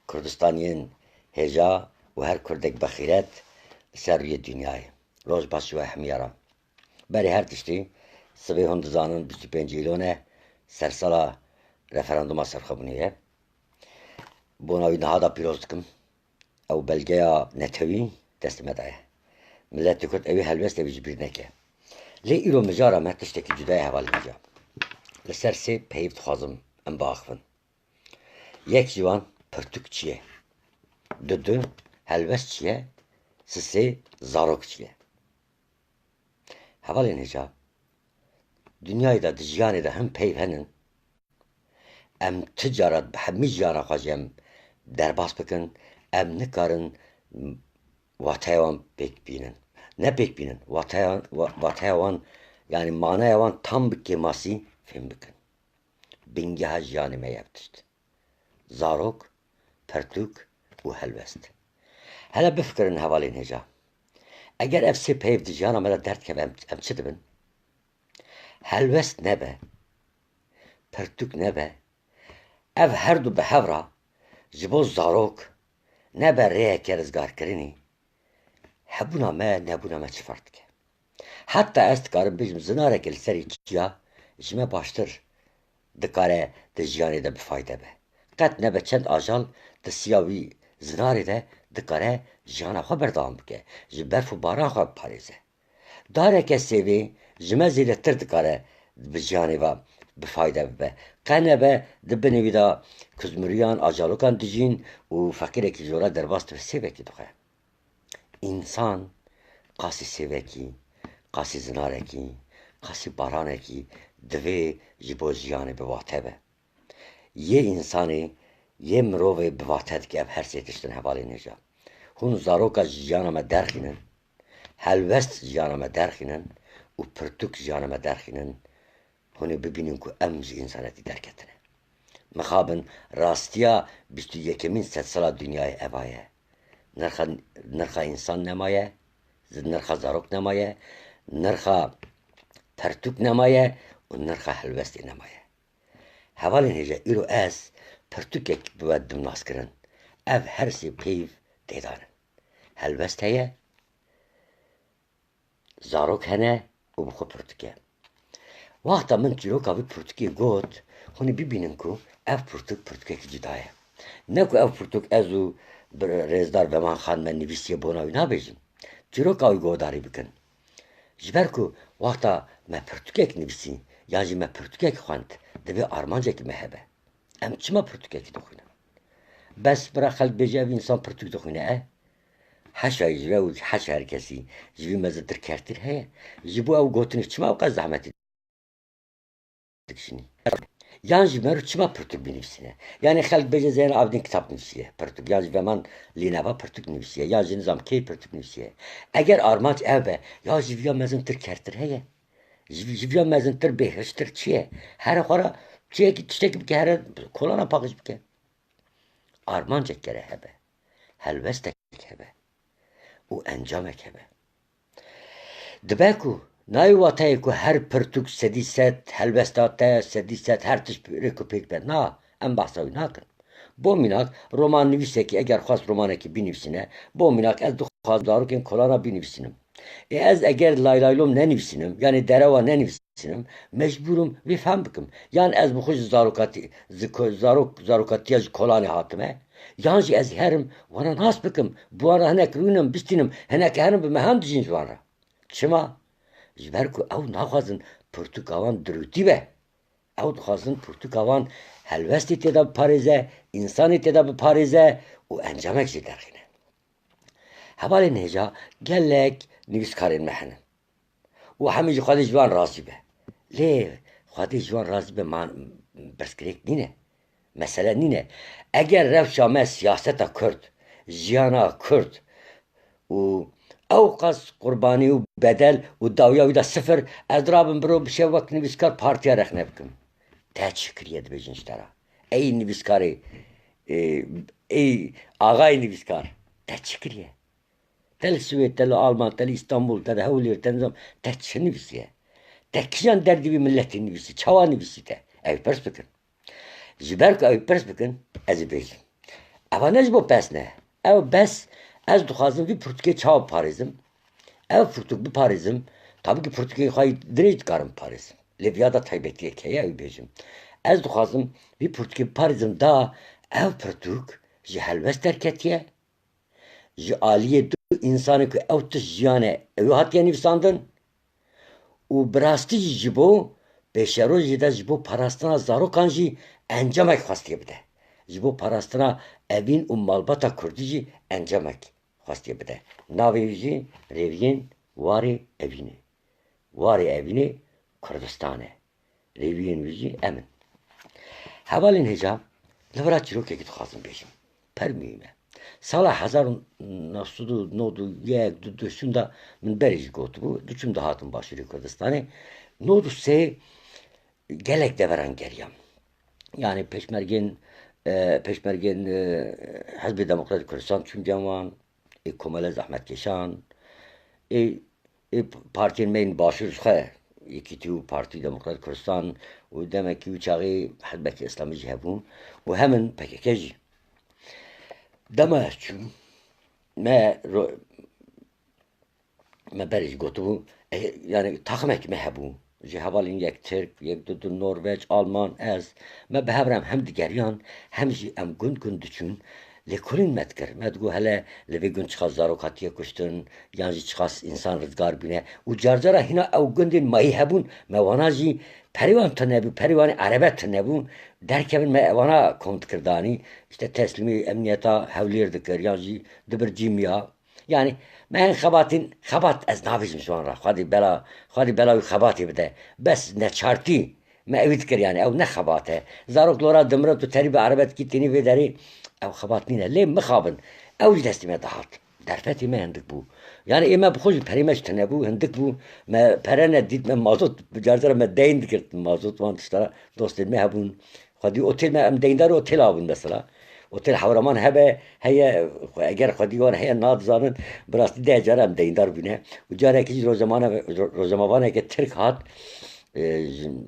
Kurdistaniyen heja و her kurdek bexiret ser rûyê dünyayê. Roj baş ve hemiyara. Berê her tiştî sibê hûn dizanin 25 îlonê sersala referanduma serxwebûnê ye. Bona wî niha da pîroz dikim. Ew belgeya netewî destê me daye. Milletê Kurd ew ê helbestê wî ji bîr neke. Lê îro mijara me tiştekî cuda ye hevalê me ca. Li ser sê peyv dixwazim em biaxivin. Yek ji wan pirtûk çi ye? Du helbest çi ye? Sê zarok çi ye? Hevalên hêja dünyayê de di jiyanê de hin peyv henin. Em ti cara bi hemî jiyana xwe jî em derbas bikin. Em nikarin wateya wan pêk bînin. Ne pêk bînin? Wateya wan yani manaya wan tam bi kêmasî fêm bikin. Bingeha jiyanê me ye tişt. Zarok, pirtûk û helbest. Hele bifikirin hevalên hêja. Eger ev sê peyv di jiyana me de derdkeve em çi dibin? Helbest nebe, pirtûk nebe, ev her du bi hev re ji bo zarok nebe rêyeke rizgarkirinî, hebûna me nebûna me çi fark dike? Heta ez dikarim bêjim zinareke li serî çiya ji me baştir dikare di jiyanê de bifayde be. Qet nebe çend ajal di siya wî zinarê de dikare jiyana xwe berdewam bike. Ji berf û baran xwe biparêze. Dareke sêvê ji me zêdetir dikare bi jiyanê ve bifayde bibe. Qe nebe di binê wî de kuzmuriyan, ajalokan dijîn û feqîrekî zora derbas dibe sêvekî dixwe. İnsan qasî sêvekî, qasî zinarekî, qasî baranekî divê ji bo jiyanê bi wate be. Yê insanê, yê mirovê bi wate dike ev her sê tiştin hevalên hêja. Hûn zaroka ji jiyana me derxînin, helbest jiyana me derxînin û pirtûk jiyana me derxînin. Hûn ê bibînin ku em ji însanetî derketine. Mixabin rastiya 21. sedsala dünyayê eva ye. Nirxa însan nemaye, nirxa zarok nemaye, nirxa pirtûk nemaye û nirxa helbestê nemaye. Hevalên hêja îro ez pirtûkek bi we dimnaskirin. Ev her sê peyv tê danin. Helbest heye, zarok hene û bi xwe pirtûk e. Waxta min çîroka wî pirtûkê got, hûn ê bibînin ku ev pirtûk pirtûkekî cuda ye. Ne ku ev pirtûk ez û rêzdar Veman Xan me nivîsiye bona wî nabêjin. Çîroka wî guhdarî bikin. Ji ber ku waxta me pirtûkek nivîsî yan jî me pirtûkek xwend divê armancekî me hebe. Em çima pirtûkekî dixwînin? Bes bira xelk bêje ev însan pirtûk dixwîne e? Heşa ji we û heşa herkesî ji wî mezîtir kertir heye. Ji bo ew gotinê çima ew qet zehmetî dikişînî? Yan jî me ro çima pirtûk binivîsîne? Yani xelk bêje Zeynel Abidîn kitap nivîsiye pirtûk, yan jî Veman Lîneva pirtûk nivîsiye, yan jî Nizam Kê pirtûk nivîsiye. Eger armanc ev be, ya ji vîya mezintir kertir heye? Ji vîya mezintir bêhiştir çi ye? Here xwe re çiyekî tiştekî bike, here kolana paqij bike. Armancek gere hebe, helbestek hebe û encamek hebe. Dibe ku nayê wateyê ku her pirtûk sedî sed helbesta te, sedî sed her tişt rêk û pêk be. Na, em behsa wî nakin. Bo mînak roman nivîsekî eger xwast romanekî binivîsîne, bo mînak ez dixwazim zarokên kolana binivîsînim. Ez eger laylaylom nenivîsînim, yani derewa nenivîsînim, mecbûrim vê fehm bikim. Yan ez bi xwe ji zarokatiya ji kolanê hatime, yan jî ez herim wana nas bikim, bi wan re hinek rûnin bistînim, hinek herin bi me hem dijîn ji wan re. Çima? Ji ber ku ew naxwazin pirtûka wan dirûtî be. Ew dixwazin pirtûka wan helbestê tê de biparêze, însanê tê de biparêze û encamek jî derxîne. Hevalên hêja gelek nivîskarên me henin û hemî ji Xwedê ji wan razî be. Lê Xwedê ji wan razî be berskirêk nîne. Mesele nîne. Eger rewşa me siyaseta Kurd, jiyana Kurd û ew qas qurbanî û bedel û dawiya wî de sifir, ez dirabim biro bişe wek nivîskar partiya rexne bikim. Te çi kiriye dibêjin ji te re? Ey nivîskarê, ey axayê nivîskar, te çi kiriye? Te li Swêd, te li Alman, te li İstanbul, te li Hewlêr, te nizam, te çi nivîsiye? Te kîjan derdî wî milletê nivîsî? Çawa nivîsî te? Ew pirs bikin. Jiber ku ev pers bikin ez ê bêjim. Eva ne ji bo pes ne. Ew bes ez dixwazim vî pirtûkê çawa parêzim. Ev pirtûk biparêzim. Tabii ki pirtûkê xwe dirê dikarim parêzim. Lê viya da taybetiyek heye ew bêjim. Ez dixwazim vî pirtûkê biparêzim da ev pirtûk ji helbest derketiye. Ji aliyê du insanê ku ew tişt jiyanê ew hatiye nivîsandin. û bi rastî jî ji bo pêşerojê de ji bo parastina zarokan jî encamek xwastiye bide. Ji bo parastina evîn û malbata Kurdî jî encamek xwastiye bide. Navê wî jî Rêviyên Warê Evînê. Warê Evînê Kurdistan e. Rêviyên wî jî em in. Hevalên hêja li vira çîrokekê dixwazim bêjim. Per mühim e. Sala 1991 şunda min berê jî gotibû. Diçûm dihatim Başûrê Kurdistanê. 93 gelek deveran geriyam. Yani peşmergên Hizbê Demokratîk Kurdistan çûn wan, Komele Zehmetkeşan, partiyên me yên Başûr ji xwe yekîtî û Partî Demokratîk Kurdistan û demekî wî çaxê Hizbekî İslamî jî hebûn û hemin PKK jî. Dema ez çûm me berê jî gotibû yani taximekî me hebû. Ji hevalên yek Tirk, yek du Norveç, Alman ez me bi hev re hem digeriyan hem jî em gund diçûn lêkolîn me dikir. Me digot hele li vê gund çiqas zarok hatiye kuştin yan jî çiqas însan rizgar bîne û carcara hîna ew gundên mayî hebûn me wana jî perê wan tunebû, perê wanê erebe tunebûn derkevin me wana kom dikir danî işte teslîmê emniyeta hewlêr dikir yan jî dibir cîmiya. Yani me hin xebat ez nabêjim ji wan re. Xwedî bela wî xebatê bide. Bes neçartî me evî dikir yani ew ne xebat e. Zarok lora dimirin tu terî bi erebe dikî tenî vê derê ew xebat nîne. Lê mixabin ew jî destê me dihat. Derfetê me hindik bû. Yani ê me bi xwe jî perê me ji tunebû hindik bû. Me pere ne dît me mazot carcara me deyn dikirtin mazot wan tiştara dostên me hebûn. Xwedî otêl me em deyndar otêl abûn mesela. Otel hewraman hebe heye eger xwedî wan heye nadizanin bi rastî deh cara em deyndar bûne û carekî jî rojnamevaneke Tirk hat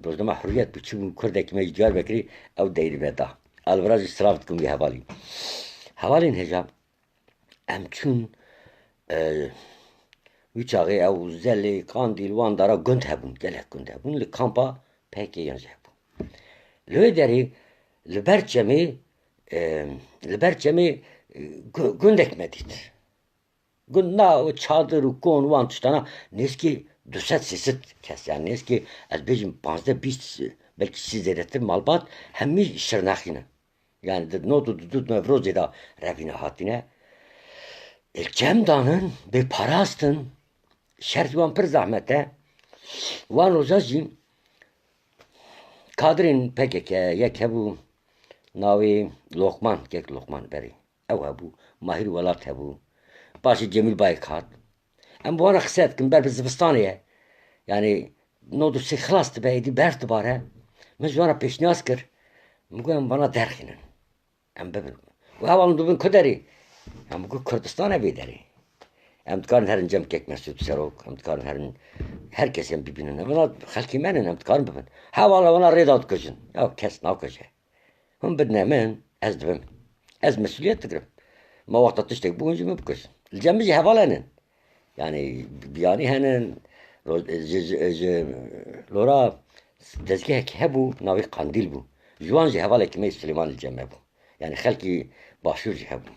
rojname Hurriyet biçû Kurdekî me jî Diyarbekirî ew deyrî me da. Alvira jî silav dikim wî hevalî. Hevalên hêja em çûn wî çaxê ew Zelê, Kandîl wan dara gund hebûn gelek gund hebûn li kampa PKKyan jî hebûn. Li wê derê li ber cemê gundek me dît. Gund na çadir û kon wan tiştana nêzîkî 200-300 kes yani nêzîkî ez bêjim 15-20 belkî sî zêdetir malbat hemî şirnexînin. Yani di nod û du Nevrozê da revîne hatîne. Cem danin bê parastin şertî wan pir zehmet e. Wan roja jî kadrên PKK yek hebû navê Lokman gek Lokman berê ew hebû Mahîr Welat hebû paşê Cemîl Bayek hat. Em bi wan re qise dikin ber bi zivistanê ye. Yani nod û sê xilas dibe êdî berf dibare. Min ji wan re pêşniyaz kir. Min got em vana derxînin. Em bibin. Û hevalin dibin ku derê? Em got Kurdistan e vê derê. Em dikarin herin cemkek Mesûd Serok, em dikarin herin herkes em bibînin. Vana xelkê me nin em dikarin bibin. Hevala wana rêda dikujin. Ya kes nakuje. Hûn bidine min ez dibim. Ez mesuliyet dikirim. Ma wexta tiştek bûn jî min bikujin. Li cem jî heval henin. Yani biyanî henin ji lora dezgehek hebû navê Kandîl bû. Ji wan jî hevalekî me Silêman li cem hebû. Yani xelkî Başûr jî hebûn.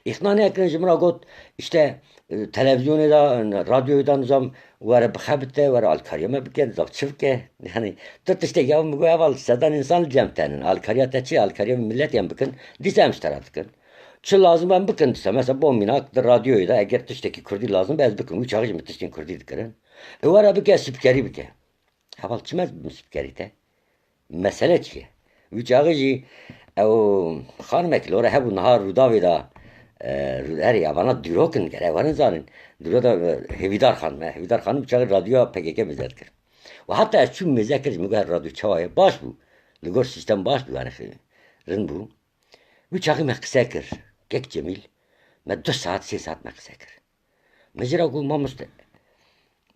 İxna nekirin ji min re got işte televizyonê da radyoyê da nizam were bixebite were alîkariya me bike nizam çi bike yani tu tiştek ya min got heval sedan însan li cem te nin alîkariya te çi ye alîkariya millet yên bikin dîsa em ji te re dikin. Çi lazim em bikin dîsa mesela bo mînak di radyoyê da eger tiştekî Kurdî lazim be ez bikim wî çaxî jî min tiştên Kurdî dikirin. Were bike spîkerî bike. Heval çi me bibim spîkerî te? Mesele çi ye? Wî çaxî jî ew xanimekî li were hebû nihar Rûdawê da herî evana dîrokin gerek warin zanin. Dîro da Hevîdar xan me. Hevîdar xanî çaxî radyoya PKK mêze dikir. Û heta ez çûm mêze kir min got radyo çawa ye baş bû. Li gor sîstem baş bû yani rind bû. Wî çaxî me qise kir. Gek Cemîl me 2 saat 3 saat me qise kir. Min jî re got mamoste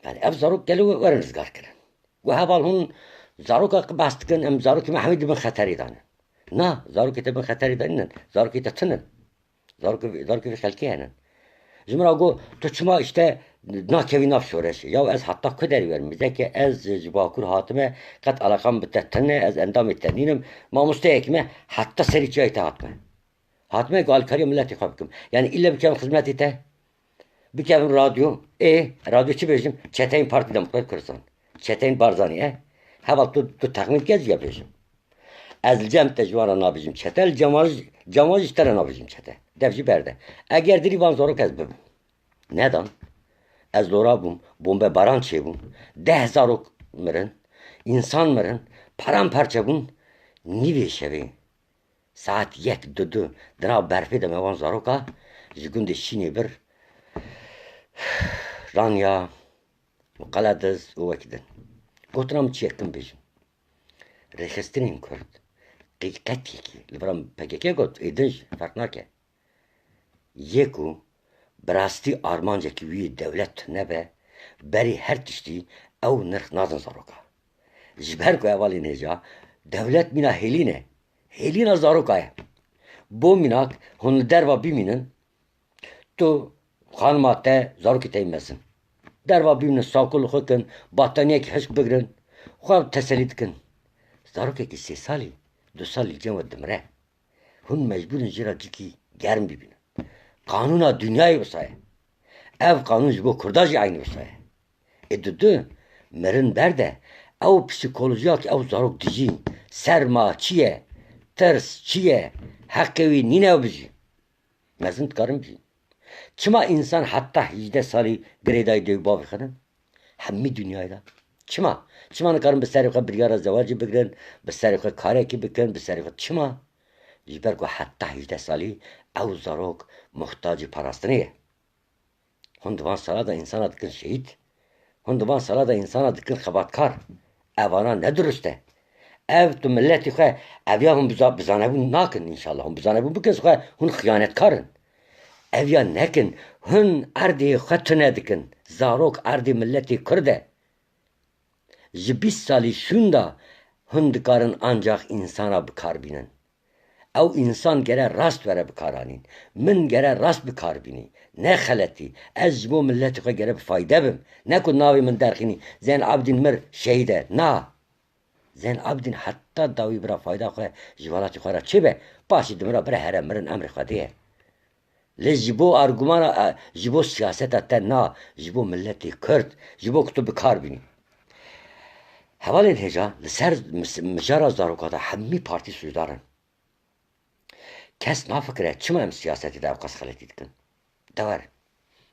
yani ev zarok gelî werin rizgar kirin. Û heval hûn Zaroka bastikin em zaroki me hemî dibin xeterî danin. Na, zarokê te bin xeterî danînin, zarokê te tinin. Zarokê vê xelkê henin. Ji min re got tu çima işte nakevî nav şoreşê. Ya ez heta ku derî verim. Bizeke ez ji Bakur hatime qet alaqam bi te tune, ez endamê te nînim. Mamosteyekî me heta serî çiyayê te hatime. Hatime ku alîkariya milletê xwe bikim. Yani ille bikevim xizmetê te. Bikevim radyo. Radyo çi bêjim? Çeteyên Partî Demokratîk Kurdistan. Çeteyên Barzanî. Heval tu texmîn kez ya bêjim. Ez li cem te ji wan re nabêjim çete, li cema jî te re nabêjim çete. Dev jî berde. Eger dirî van zarok ez bibim. Nedan? Ez lora bûm, bombebaran çêbûm. 10 zarok mirin, însan mirin, paramparçe bûn. Nîvê şevê, saet 1-2 di nav berfê de me wan zaroka ji gundê Şînê bir raniya û Qelediz û wekî din. Gotina min çi yekim bêjim. Rêxistinên Kurd qîqetekî li vir PKK got êdin jî ferq nake. Yê ku bi rastî armancekî wî dewlet nebe, berî her tiştî ew nirx nadin zaroka. Ji ber ku hevalên hêja dewlet mîna hêlîne. Hêlîna zaroka ye. Bo mînak hûn li derva bimînin, tu xanima te zarokê te yîmesin. Derva bimînin sakûl xwe kin, bataniyekî hişk bigirin, xwe teselî dikin. Zarokekî 3 salî, 2 salî cem we dimire. Hûn mecbûrin jî ra cikî germ bibînin. Kanûna dünyayê wisa ye. Ev kanûn ji bo Kurda jî aynî wisa ye. Du mirin berde ew psîkolojiyakî ew zarok dijî, serma çi ye, tirs çi ye, heqê wî nîne ew bijî. Mezin dikarin bijîn. Çima însan heta 18 salî girêdayî dêw bavê xwe din? Hemî dünyayê de. Çima? Çima nikarin bi serê xwe biryara zewacê bigirin, bi serê xwe karekî bikin, bi serê xwe çima? Ji ber ku heta 18 salî ew zarok muhtacî parastinê ye. Hûn di van sala da însana dikin şehîd. Hûn di van sala da însana dikin xebatkar. Evana ne durist e. Ev tu milletê xwe eviya hûn bizanebûn nakin înşallah. Hûn bizanebûn bikin xwe hûn xiyanetkarin. Eviya nekin. Hûn erdê xwe tune dikin. Zarok erdê milletê Kurd e. Ji 20 salî şûn da hûn dikarin ancak însana bikar bînin. Ew însan gere rast were bikaranîn. Min gere rast bikarbînî. Ne xeletî. Ez ji bo milletê xwe gere bi fayde bim. Ne ku navê min derxînî. Zeyn Abidîn mir şehîd e. Na. Zeyn Abidîn heta dawî bira fayda xwe ji welatê xwe re çêbe. Paşî dimira bire here mirin emrê Xwedê ye. Lê ji bo argumana ji bo siyaseta te na. Ji bo milletê Kurd. Ji bo ku tu bikar bînî. Hevalên hêja li ser mijara zaroka de hemî partî sûcdarin. Kes nafikire çima em siyasetê de ew qas xeletî dikin. Dewer.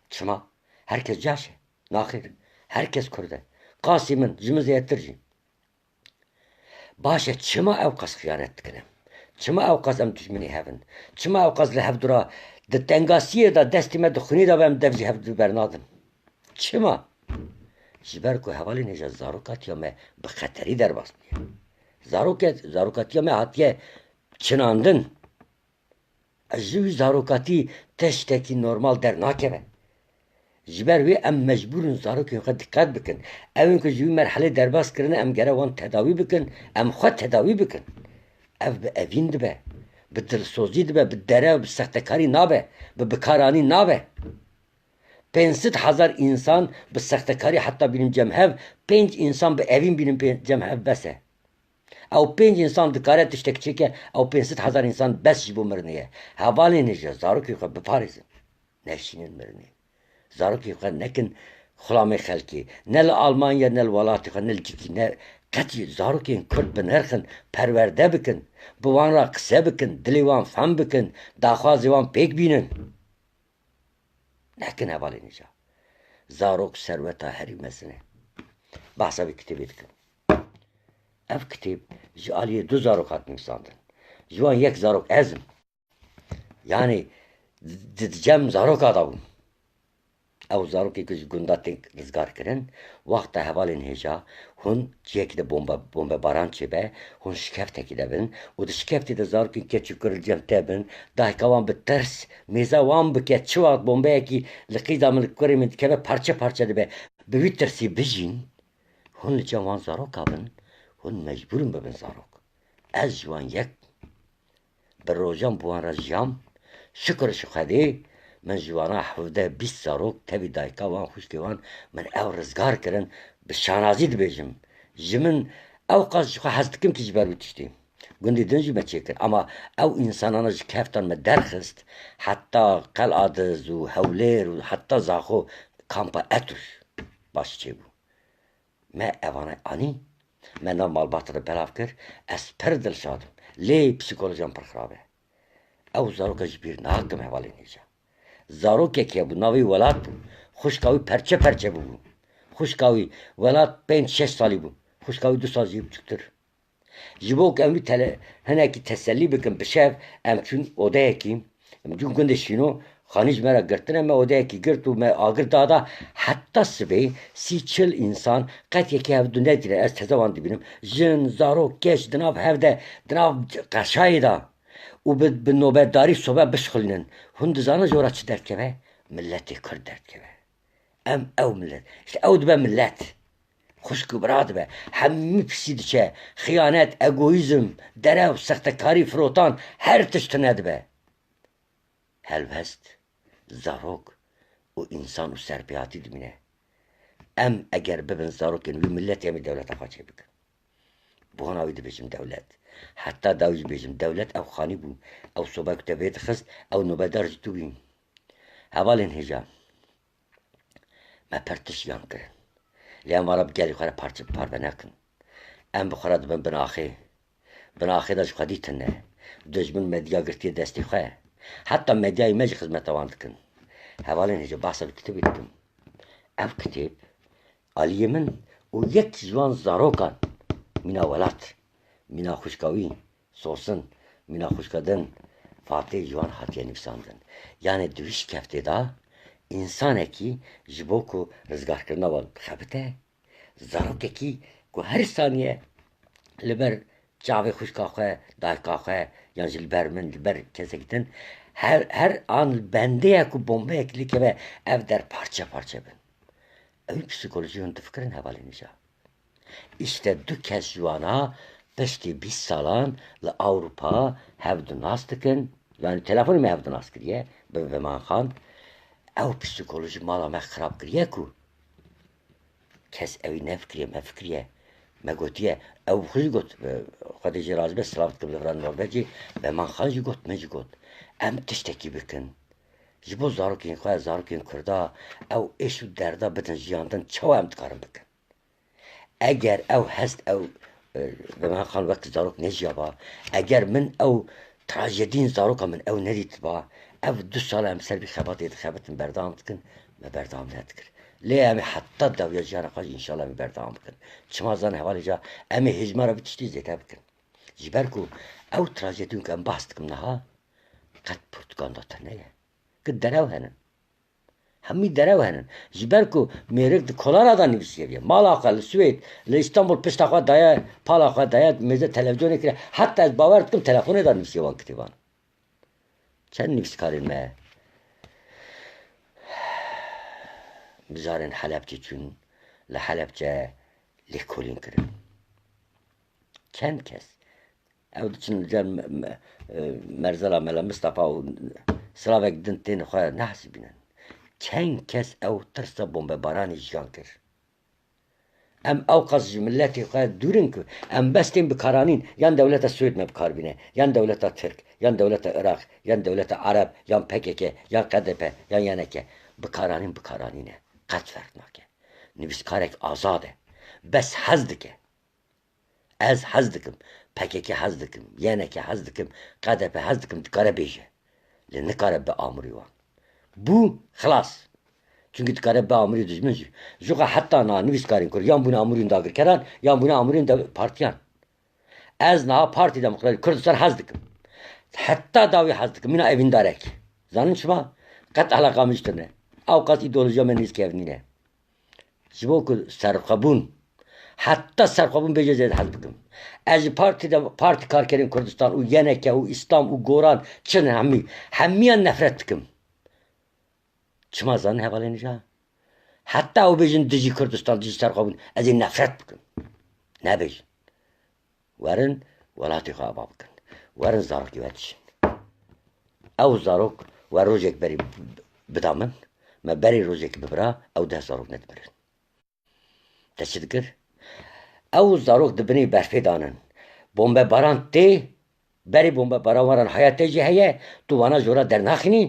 Çima? Herkes caş e. Naxir. Herkes Kurd e. Qasî min ji min zêdetir jî. Baş e çima ew qas xiyanet dikin em? Çima ew qas em dijminê hevin? Çima ew qas li hevdûra di tengasiyê de destê me di xwînê de em dev jî hev bernadin? Çima? Ji ber ku hevalên hêja zarokatiya me bi xeterî derbas bûye. Zarokatiya me hatiye çinandin. Ez ji wî zarokatî tiştekî normal dernakeve. Ji ber wê em mecbûrin zarokên xwe diqqet bikin. Evên ku ji wî merhelê derbas kirine em gere wan tedawî bikin, em xwe tedawî bikin. Ev bi evîn dibe, bi dilsozî dibe, bi dere bi sextekarî nabe, bi bikaranî nabe. 500,000 însan bi sextekarî heta bînin cemhev, 5 însan bi evîn bînin cemhev bes e. Ew 5 însan dikare tiştekî çêke, ew 500,000 însan bes ji bo mirinê ye. Hevalên hêja zarokê xwe biparêzin. Neşînin mirinê. Zarokê xwe nekin xulamê xelkê. Ne li Almanya ne li welatê xwe ne li cikî ne qetî zarokên Kurd binirxin, perwerde bikin, bi wan re qise bikin, dilê wan fehm bikin, daxwazê wan pêk bînin. Nekin hevalên hêja. Zarok serweta herî mezin e. Behsa vê kitêbê dikim. Ev kitêb ji aliyê 2 zarok hat nivîsandin. Ji wan yek zarok ez im. Yani di cem zaroka da bûm. Ew zarokê ku ji gunda tên rizgar kirin, wexta hevalên hêja hûn ciyekî de bombebaran çêbe, hûn şikeftekî de bin û di şikeftê de zarokên keçû kiril cem te bin, dahika wan bi tirs mêza wan bike çi wext bombeyekî li qîza min li kurê min dikeve parça parça dibe. Bi wî tirsî bijîn, hûn li cem wan zaroka bin Hon mecburum bibin zarok. Ez jwan yek bir rojan buwan ra jiyam şükür ji Xwedê min ji wana 17-20 zarok tevî dayika wan xwîşkê wan min ew rizgar kirin bi şanazî dibêjim. Ji min ew qas ji xwe hez dikim ki ji ber wî tiştî. Gundî din jî me çêkir ama ew însanana ji keftan me derxist heta Qel'a Diz û Hewlêr û heta Zaxo kampa Etûş baş çêbû. Me evane anî me nav malbatê re belav kir ez pir dilşadim. Lê psîkolojiyam pir xirab e. Ew zaroka ji bîr nakim hevalên hêja. Zarokekê bû navê welat bû. Xwişka wî perçe perçe bûbû. Xwişka wî welat 5-6 salî bû. Xwişka wî 2 sal jî biçûktir. Ji bo ku em wî hinekî tesellî bikin bi şev em çûn odeyekî em cûn gundê şîno xanî ji me re girtine me odeyekî girt û me agir dada heta sibê 30-40 însan qet yekê hev du nedîne ez teze wan dibînim jin zarok geç di nav hev de di nav qeşayê da û bi nobetdarî sobe bişixîlînin hûn dizanin ji we re çi derdkeve milletê Kurd derdkeve em ew millet işte ew dibe millet xwişk û bira dibe hemî pisî diçe xıyanet egoîzm derew sextekarî firotan her tişt tune dibe helbest zarok û însan û serpiyatî dimîne em eger bibin zarokên wî milletê em ê dewleta xwe çê bikin bi hona wî dibêjim dewlet heta dawî jî bêjim dewlet ew xanî bû ew sobe ku te vê dixist ew nobetdar jî tu bî hevalên hêja me pir tişiyan kirin lê em wara bi gelê xwe re parve nekin em bi xwe re dibin binaxê de ji xwe dîtin ne dijmin medya girtiye destê xwe heta medyayê me jî xizmeta wan dikin hevalên hêja behsa bi kitêbê dikim ev kitêb aliyê min û yek ji wan zarokan mîna welat mîna xwîşka wî Sosin mîna xwîşka din Fatihê ji wan hatiye nivîsandin yanî di wî şikeftê da însanekî ji bo ku rizgarkirina wan dixebite zarokekî ku her saniye li ber çavê xwîşka xwe dayika xwe yan jî li ber min li ber kesekî din her an bendeyek û bombeyek likeve ev der parçe parçe bin ew psîkolojî hûn difikirin hevalên hêja işte du kes ji wana piştî 20 salan li Ewropa hev di nas dikin yanî telefonê me hev di nas kiriye bi vemanxan ew psîkolojî mala me xirab kiriye ku kes evî nefikiriye me fikiriye me gotiye ew xwe jî got Xwedê jê razî be silav dikim li vir norvecî vemanxan jî got min jî got em tiştekî bikin ji bo zarokên xwe zarokên Kurda ew êş û derda bidin jiyandin çawa em dikarin bikin eger ew hest ew vemanxan wek zarok nejiyaba eger min ew trajediyên zaroka min ew nedîtiba ev 2 sal em ser vî xebatê dixebitin berdewam dikin me berdewam nedikir lê em ê heta dawiya jiyana xwe jî înşallah em ê berdewam bikin çima zan hevalê ca em ê hêjma re bi tiştî zêde bikin ji ber ku ew trajediyên ku em behs dikim niha qet pirtûkanda tune ye ku derew henin hemî derew henin ji ber ku mêrik di kolara da nivîsiye mala xwe li Swêd li İstanbul pişta xwe daye pala xwe daye mêze televizyonê kiriye heta ez bawer dikim telefonê da nivîsiye wan kitêban çend nivîskarên me bijarên Helepçe çûn li Helepçe lêkolîn kirin çend kes ew diçin li cer Merzela Mela Mistafa û silavek din tên xwe nehesibînin çend kes ew tirsa bombebaranê jiyan kir em ew qas ji milletê xwe dûrin ku em bes tên bikaranîn yan dewleta Swêd me bikarbîne yan dewleta Tirk yan dewleta Iraq yan dewleta Arab yan PKK yan QDP yan yeneke bikaranîn bikaranîne qet ferq nake nivîskarek azad e bes hez dike ez hez dikim PKK hez dikim yeneke hez dikim QDP hez dikim dikare bêje lê nikare bi amûrî wan bû xilas çünkü dikare bi amûrî dijmin jî ji xwe heta niha nivîskarên Kurd yan bûne amûrîn dagirkeran yan bûne amûrîn partiyan ez niha Partî Demokratîk Kurdistan hez dikim heta dawî hez dikim mîna evîndarek zanin çima qet eleqa min ji tune ew qas îdeolojiya me nîskevnîne ji bo ku serxwebûn heta serxwebûn bêje zêde hez bikim ez ji Partî Karkerên Kurdistan û yeneke û İslam û Goran çin hemîyan nefret dikim çima zanin hevalên hêja heta ew bêjin dijî Kurdistan dijî serxwebûn ez ê nefret bikim nebêjin ورن ولاتی خواه آبا بکن ورن زاروکی ودشن او زاروک و روزێک بەری بدا من مە بەری ڕۆژێکی ببرا ئەو 10 زارۆک نەدبرن دەچ دکرد ئەو زارۆک دبنی بەرفێدانن بۆمبە باران تێ بەری بۆمبە بارانوەران حیاتێژی هەیە تو وانە ژۆرە دەرناخینی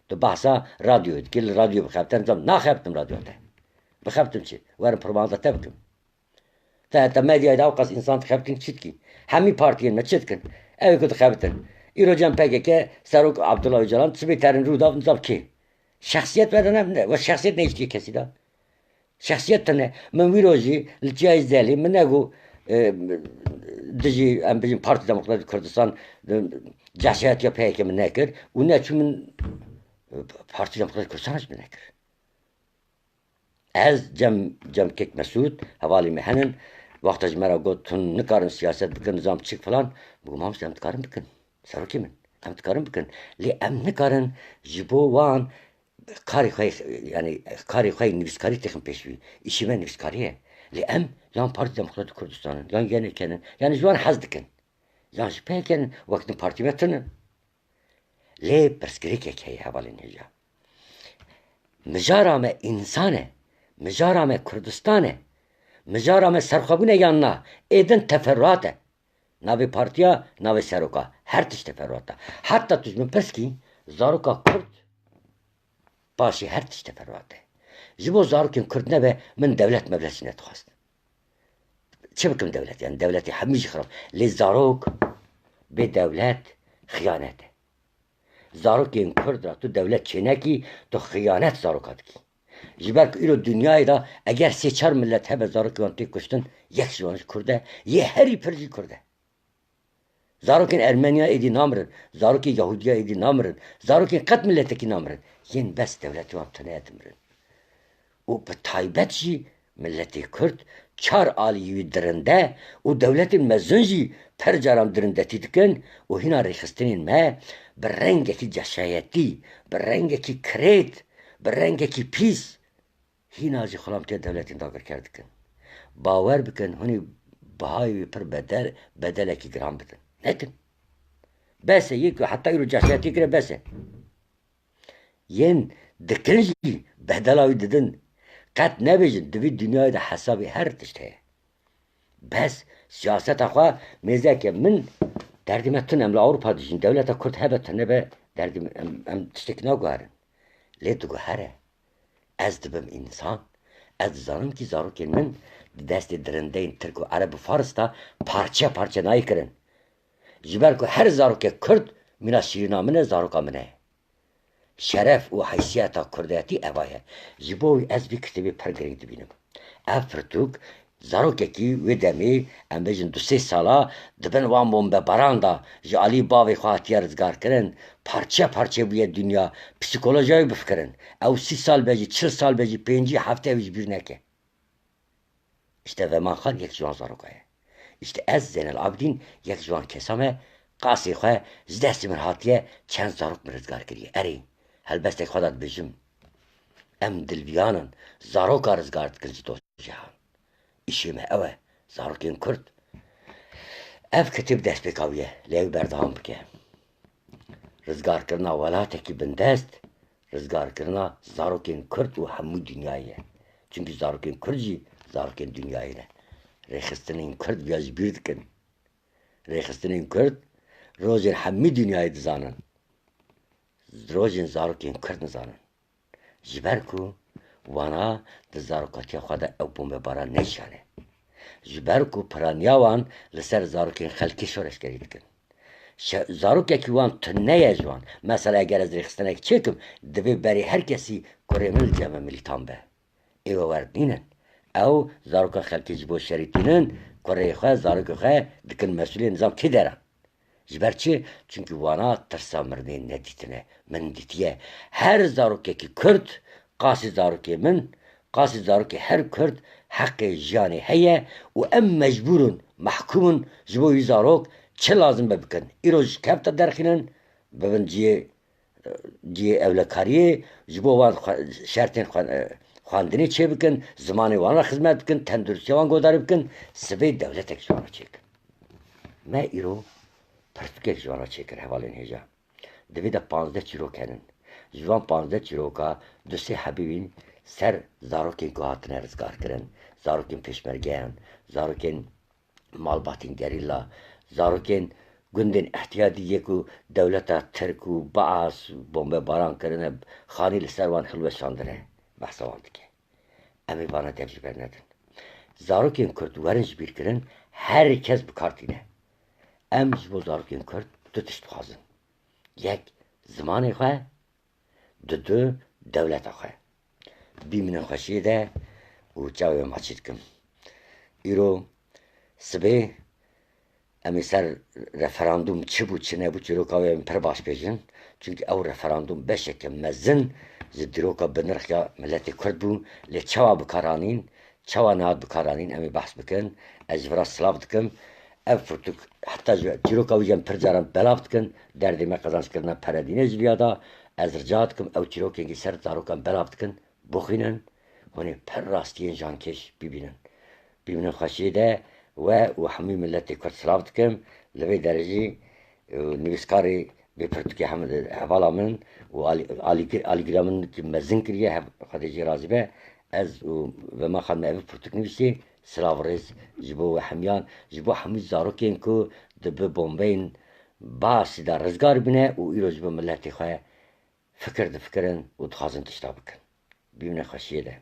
تو بەحسا رادیۆ دکرد لە رادیۆ بخەبتەن زەم ناخەبتم رادیۆتە بخەبتم چی وەرم پڕمازەتە بکەم تا مەدیای داو قەس ئینسان تخەبتین چیتکی هەمی پارتیên me çitkin ew ku dixebitin îro cem PKK Serok Abdullah Öcalan sibê terin rûdav nizam kê şexsiyet vedine ve şexsiyet ne iştiye kesî da şexsiyet tune min wîro jî li çiyayê zelê min negu dijî em bijîn Partî Demokratîk Kurdistan cehşetiya PKK min nekir û neçû min Partî Demokratîk Kurdistan ji min nekir ez cem kek Mesûd hevalî me henin وقتا ji me re got hûn nikarin siyaset bikin nizam çik filan bûm ham em dikarin bikin serokê min em dikarin bikin lê em nikarin ji bo wan karê xwe yani karê xwe nivîskarî têxin pêşwî îşî me nivîskarî ye lê em yan Partî Demokratîk Kurdistanın yan genêkenin yani ji wan hez dikin yan ji pêkenin wektin partî me tinin lê pirsgirêkek heye hevalên hêja mijara me însan e mijara me Kurdistan e mijara me serxwebûnê yanna êdin teferruat e navê partiya navê seroka her tişt teferruat e heta tu ji min pirskî zaroka Kurd başî her tişt teferruat e ji bo zarokên Kurd nebe min dewlet mevlesî nedixwast çi bikim dewlet yani dewletê hemî jî xirab lê zarok bê dewlet xiyanet e zarokên Kurd ra tu dewlet çênekî tu xiyanet zaroka dikî ji ber ku îro dünyayê da eger 3-4 millet hebe zarokê wan tê kuştin yek ji wan ji Kurd e yê herî pir jî Kurd e zarokên Ermeniya êdî namirin zarokê Yahudiya êdî namirin zarokên qet milletekî namirin yên bes dewletê wan tuneye dimirin û bi taybet jî milletê Kurd çar aliyî wî dirinde û dewletên mezin jî per caran dirindetî dikin û hîna rêxistinên me bi rengekî ceşayetî bi rengekî kirêt bi rengekî pîs hîna jî xulamtiya dewletên dagirker dikin bawer bikin hûnê bihayê wî pir bedelekî giran bidin nekin bes e yek heta îro ceşayetî kire bes e yên dikin jî bedela wî didin qet nebêjin divî dünyayê de hesabê her tişt heye bes siyaseta xwe mêzeke min derdê me tune em li Ewropa dijîn dewleta Kurd hebe tune be derdê em tiştekî naguherin lê diguhere ez dibim însan ez dizanim kî zarokên min di destê dirindeyên Tirk û Ereb û Fars da parçe parçe nayê kirin ji ber ku her zarokê Kurd mîna şîrîna min e zaroka min e şeref û heysiyeta kurdiyetî eva ye ji bo wî ez vî kitêbê pir girîng dibînim ev pirtûk zarokekî wê demê em bêjin 2-3 sala dibin wan bombebaran da ji alî bavê xwe hatiye rizgarkirin parçe parçe bûye dünya psîkolojiya wî bifikirin ew 30 sal be jî 40 sal be jî 5 hefte wî ji bîr neke îşte Veman Xan yek ji wan zaroka ye îşte ez Zeynel Abidîn yek ji wan kesan me qasê xwe ji destê min hatiye çend zarok min rizgar kiriye erê helbesteke xwe da dibêjim em dilviyanin zaroka rizgar dikin ji dostcihan îşê me ew e zarokên Kurd ev kitêb destpêkavî ye lê ew berdewam bike rizgarkirina welatekî bindest rizgarkirina zarokên Kurd û hemû dünyayê ye çunkî zarokên Kurd jî zarokên dünyayê ne rêxistinên Kurd ya ji bîr dikin rêxistinên Kurd rojên hemî dünyayê dizanin rojên zarokên Kurd nizanin ji ber ku wana di zarokatiya xwe de ew bombebaran neşane ji ber ku piraniya wan li ser zarokên xelkî şoreşgerî dikin zarokekî wan tune ye ji wan mesela eger ez rêxistinekî çêkim divê berê her kesî kurê min li cem milîtan be êwe werdînin ew zaroka xelkî ji bo şerîtînin kurê xwe zarokê xwe dikin mesulê nizam kê deran ji ber çi çunkî wana tirsa mirinê nedîtine min dîtiye her zarokekî Kurd qasî zarokê min qasî zarokê her Kurd heqê jiyanê heye û em mecbûrin mehkûmin ji bo wî zarok çi lazim be bikin îro ji kevta derxînin bibin ciyê ewlekariyê ji bo wan şertên xwendinê çê bikin zimanê wan re xizmet bikin tenduristiya wan guhdarî bikin sibê dewletek ji wan re çêkin ما ایرو پرتوکێک جوانە چێکرد هەواڵێن هێژە دەبێت 15 چیرۆکەنن جوان 15 چیرۆکە دوسێ حەبیبین سەر زارۆکێن کو هاتنە ڕزگارکردن زارۆکێن پێشمەرگەیان زارۆکێن ماڵباتین گەریلا زارۆکێن گوندên احتیادî ku dewleta Tirk û Baas bombebaran kirine xanî li ser wan hilweşandine behsa wan dike em ê vana dev ji ber nedin zarokên Kurd werin ji bîr kirin herkes bi kar tîne em ji bo zarokên Kurd du tişt dixwazin yek zimanê xwe du dewleta xwe bîmînin xweşiyê de û çavê maçî dikim îro sibê em ê ser referandum çi bû çi nebû çîroka wê em pir baş bêjin çünkü ew referandum beşeke mezin ji dîroka binirxiya milletê Kurd bû lê çawa bikaranîn çawa nehat bikaranîn em ê behs bikin ez ji vira silav dikim ev firtuk heta çîroka wî em pir caran belav dikin derdê me qezançkirina peredînê ji vêya da ez rica dikim ew çîrokên ser zarokan belav dikin bixwînin hûn ê pir rastiyên jankêş bibînin bîmînin xweşiyê de we û hemû milletê Kurd silav dikim li vê derecî nivîskarê vê pirtûkê hevala min û alîgiriya min mezin kiriye xwedê jê razî be ez û vema xwe me ev pirtûk nivîsî silav rêz ji bo we hemiyan ji bo hemû zarokên ku dibi bombeyên Baasî de rizgar bîne û îro ji bo milletê xwe fikir difikirin û dixwazin tişta bikin bîmînin xweşiyê de